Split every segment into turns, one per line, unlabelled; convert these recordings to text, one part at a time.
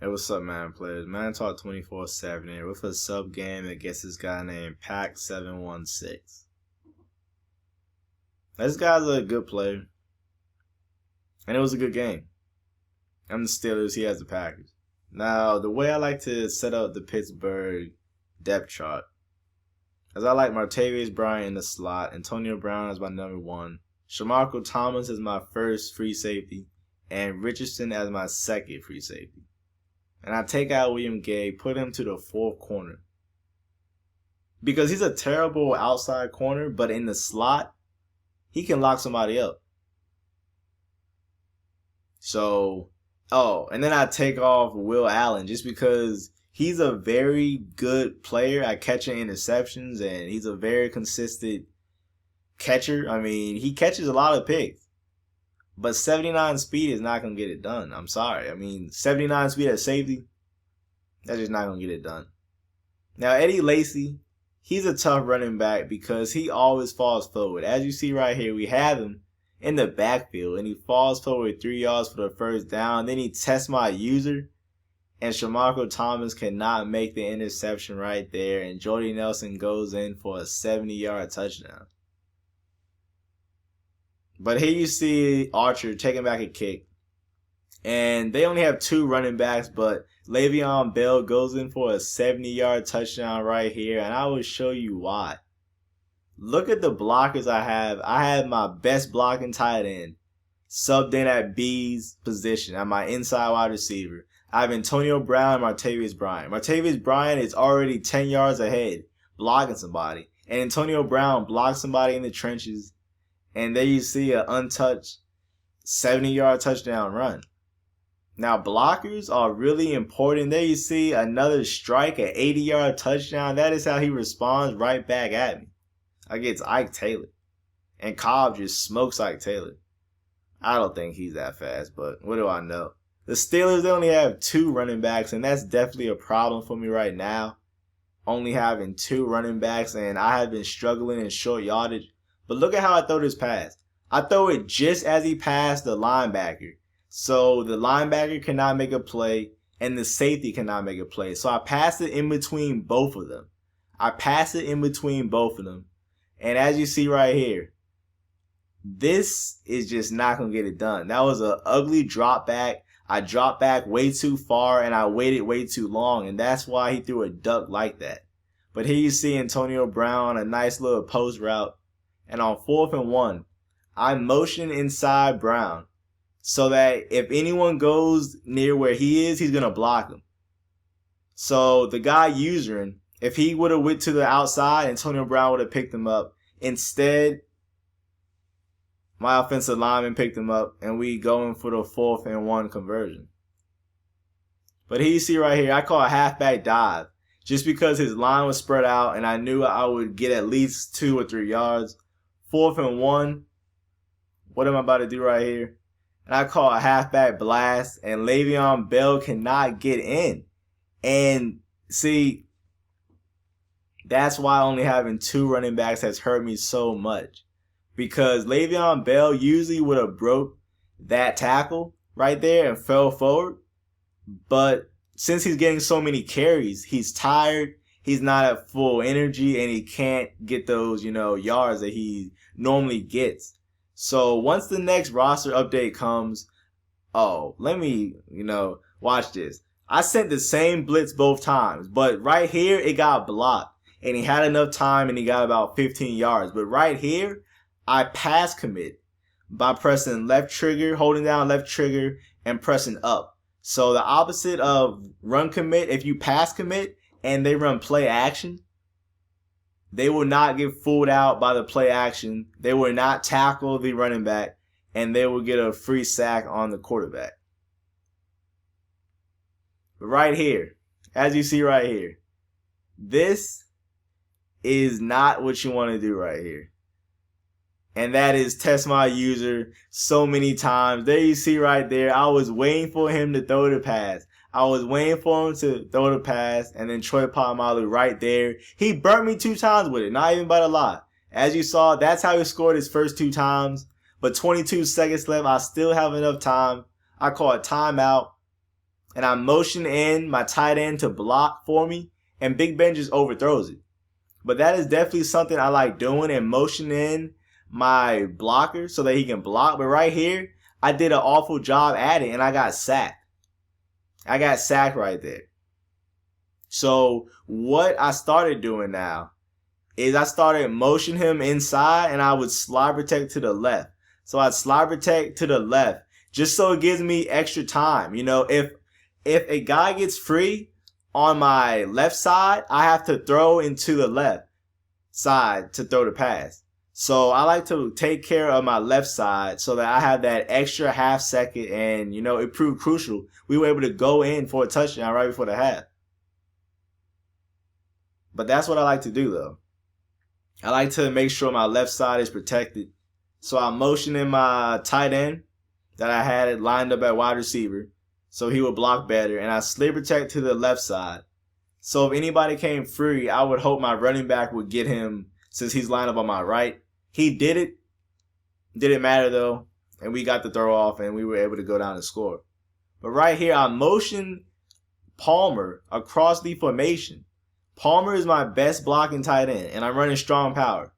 Hey, what's up, man, players? Man Talk 24/7 here with a sub game against this guy named Pack716. This guy's a good player, and it was a good game. I'm the Steelers, he has the Packers. Now, the way I like to set up the Pittsburgh depth chart is I like Martavis Bryant in the slot, Antonio Brown as my number one, Shamarko Thomas as my first free safety, and Richardson as my second free safety. And I take out William Gay, put him to the fourth corner. Because he's a terrible outside corner, but in the slot, he can lock somebody up. So, and then I take off Will Allen just because he's a very good player at catching interceptions and he's a very consistent catcher. I mean, he catches a lot of picks. But 79 speed is not going to get it done. I'm sorry. I mean, 79 speed at safety, that's just not going to get it done. Now, Eddie Lacy, he's a tough running back because he always falls forward. As you see right here, we have him in the backfield, and he falls forward 3 yards for the first down. Then he tests my user, and Shamarko Thomas cannot make the interception right there, and Jordy Nelson goes in for a 70-yard touchdown. But here you see Archer taking back a kick. And they only have 2 running backs, but Le'Veon Bell goes in for a 70-yard touchdown right here. And I will show you why. Look at the blockers I have. I have my best blocking tight end subbed in at B's position. I'm my inside wide receiver. I have Antonio Brown and Martavis Bryant. Martavis Bryant is already 10 yards ahead blocking somebody. And Antonio Brown blocks somebody in the trenches. And there you see an untouched 70-yard touchdown run. Now, blockers are really important. There you see another strike, an 80-yard touchdown. That is how he responds right back at me against Ike Taylor. And Cobb just smokes Ike Taylor. I don't think he's that fast, but what do I know? The Steelers, they only have 2 running backs, and that's definitely a problem for me right now. Only having 2 running backs, and I have been struggling in short yardage. But look at how I throw this pass. I throw it just as he passed the linebacker. So the linebacker cannot make a play and the safety cannot make a play. So I pass it in between both of them. And as you see right here, this is just not going to get it done. That was an ugly drop back. I dropped back way too far and I waited way too long. And that's why he threw a duck like that. But here you see Antonio Brown, a nice little post route. And on 4th and 1, I motion inside Brown so that if anyone goes near where he is, he's going to block him. So the guy usering, if he would have went to the outside, Antonio Brown would have picked him up. Instead, my offensive lineman picked him up, and we going for the 4th and 1 conversion. But here you see right here, I call a halfback dive just because his line was spread out, and I knew I would get at least 2 or 3 yards. 4th and 1. What am I about to do right here? And I call a halfback blast, and Le'Veon Bell cannot get in. And see, that's why only having 2 running backs has hurt me so much. Because Le'Veon Bell usually would have broke that tackle right there and fell forward. But since he's getting so many carries, he's tired. He's not at full energy and he can't get those, yards that he normally gets. So once the next roster update comes, let me, watch this. I sent the same blitz both times, but right here it got blocked and he had enough time and he got about 15 yards. But right here, I pass commit by pressing left trigger, holding down left trigger and pressing up. So the opposite of run commit, if you pass commit, and they run play action, they will not get fooled out by the play action. They will not tackle the running back, and they will get a free sack on the quarterback. But right here, as you see right here, this is not what you want to do right here. And that is test my user so many times. There you see right there, I was waiting for him to throw the pass. And then Troy Polamalu right there. He burnt me 2 times with it, not even by a lot. As you saw, that's how he scored his first 2 times. But 22 seconds left, I still have enough time. I call a timeout. and I motion in my tight end to block for me, and Big Ben just overthrows it. But that is definitely something I like doing, and motion in my blocker so that he can block. But right here, I did an awful job at it, and I got sacked. I got sacked right there. So what I started doing now is I started motion him inside, and I would slide protect to the left. So I'd slide protect to the left just so it gives me extra time. You know, if a guy gets free on my left side, I have to throw into the left side to throw the pass. So I like to take care of my left side so that I have that extra half second, and you know, it proved crucial. We were able to go in for a touchdown right before the half. But that's what I like to do though. I like to make sure my left side is protected. So I motion in my tight end that I had it lined up at wide receiver so he would block better, and I slid protect to the left side. So if anybody came free, I would hope my running back would get him since he's lined up on my right. He did it. Didn't matter though, and we got the throw off, and we were able to go down and score. But right here, I motioned Palmer across the formation. Palmer is my best blocking tight end, and I'm running strong power.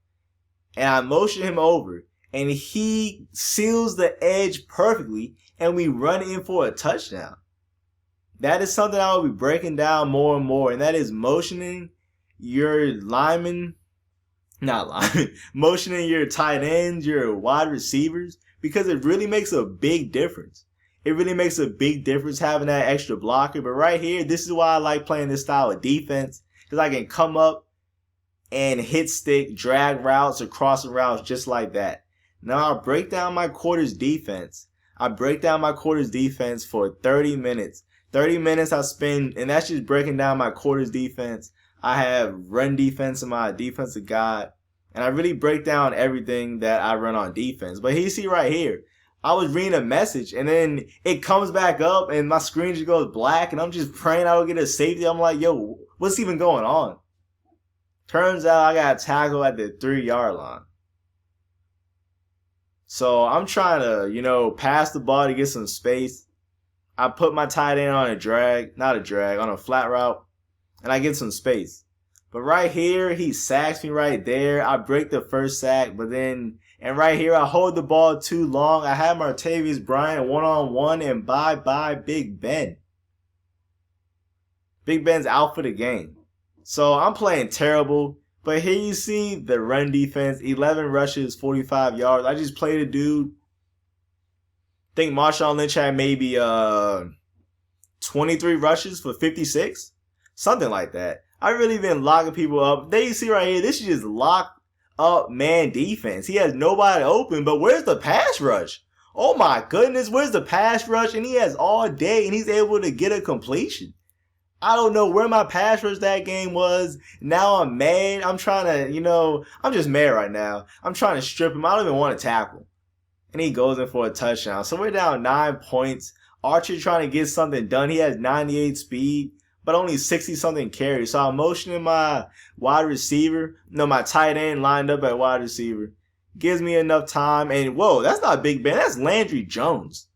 And I motion him over, and he seals the edge perfectly, and we run in for a touchdown. That is something I will be breaking down more and more, and that is motioning your motioning your tight ends, your wide receivers, because it really makes a big difference. It really makes a big difference having that extra blocker. But right here, this is why I like playing this style of defense, because I can come up and hit stick, drag routes, or crossing routes just like that. Now I break down my quarters defense. I break down my quarters defense for 30 minutes. 30 minutes I spend, and that's just breaking down my quarters defense. I have run defense in my defensive guide, and I really break down everything that I run on defense. But you see right here, I was reading a message, and then it comes back up, and my screen just goes black, and I'm just praying I will get a safety. I'm like, yo, what's even going on? Turns out I got tackled at the 3-yard line. So I'm trying to, you know, pass the ball to get some space. I put my tight end on on a flat route, and I get some space. But right here, he sacks me right there. I break the first sack, and right here, I hold the ball too long. I have Martavis Bryant one-on-one, and bye-bye Big Ben. Big Ben's out for the game. So I'm playing terrible. But here you see the run defense, 11 rushes, 45 yards. I just played a dude. I think Marshawn Lynch had maybe 23 rushes for 56. Something like that. I've really been locking people up. There you see right here, this is just lock up man defense. He has nobody open, but where's the pass rush? Oh my goodness, where's the pass rush? And he has all day, and he's able to get a completion. I don't know where my pass rush that game was. Now I'm mad. I'm trying to, you know, I'm just mad right now. I'm trying to strip him. I don't even want to tackle. And he goes in for a touchdown. So we're down 9 points. Archer trying to get something done. He has 98 speed, but only 60-something carries. So I'm motioning my my tight end lined up at wide receiver. Gives me enough time. And whoa, that's not Big Ben. That's Landry Jones.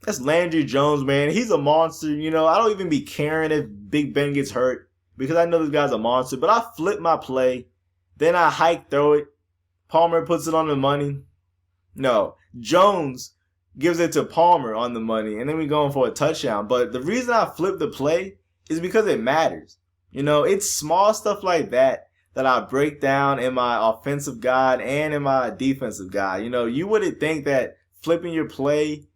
That's Landry Jones, man. He's a monster. You know, I don't even be caring if Big Ben gets hurt because I know this guy's a monster. But I flip my play. Then I hike throw it. Palmer puts it on the money. No, Jones gives it to Palmer on the money. And then we go in for a touchdown. But the reason I flip the play is because it matters. You know, it's small stuff like that I break down in my offensive guide and in my defensive guide. You know, you wouldn't think that flipping your play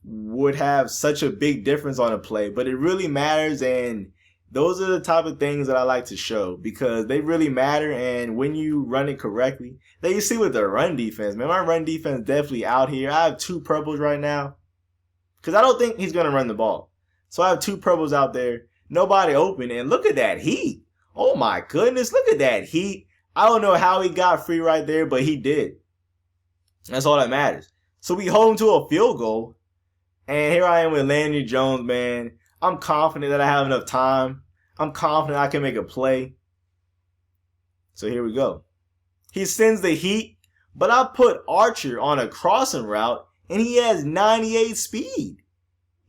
would have such a big difference on a play, but it really matters, and those are the type of things that I like to show because they really matter. And when you run it correctly, then you see with the run defense, man, my run defense definitely out here. I have 2 purples right now because I don't think he's going to run the ball. So I have 2 purples out there, nobody open, and look at that heat. Oh my goodness, look at that heat. I don't know how he got free right there, but he did. That's all that matters. So we hold him to a field goal. And here I am with Landry Jones, man. I'm confident that I have enough time. I'm confident I can make a play. So here we go. He sends the heat, but I put Archer on a crossing route, and he has 98 speed.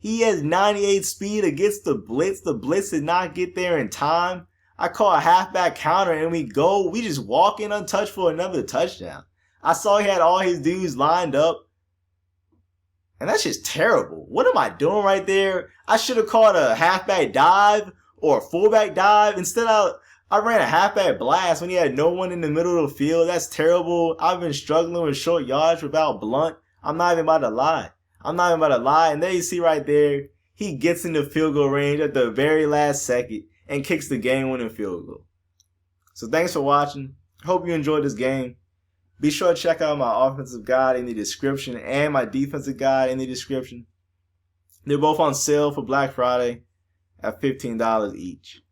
He has 98 speed against the blitz. The blitz did not get there in time. I call a halfback counter and we go. We just walk in untouched for another touchdown. I saw he had all his dudes lined up. And that's just terrible. What am I doing right there? I should have called a halfback dive or a fullback dive. Instead, I ran a halfback blast when he had no one in the middle of the field. That's terrible. I've been struggling with short yards without Blunt. I'm not even about to lie. And there you see right there, he gets in the field goal range at the very last second and kicks the game-winning field goal. So thanks for watching. Hope you enjoyed this game. Be sure to check out my offensive guide in the description and my defensive guide in the description. They're both on sale for Black Friday at $15 each.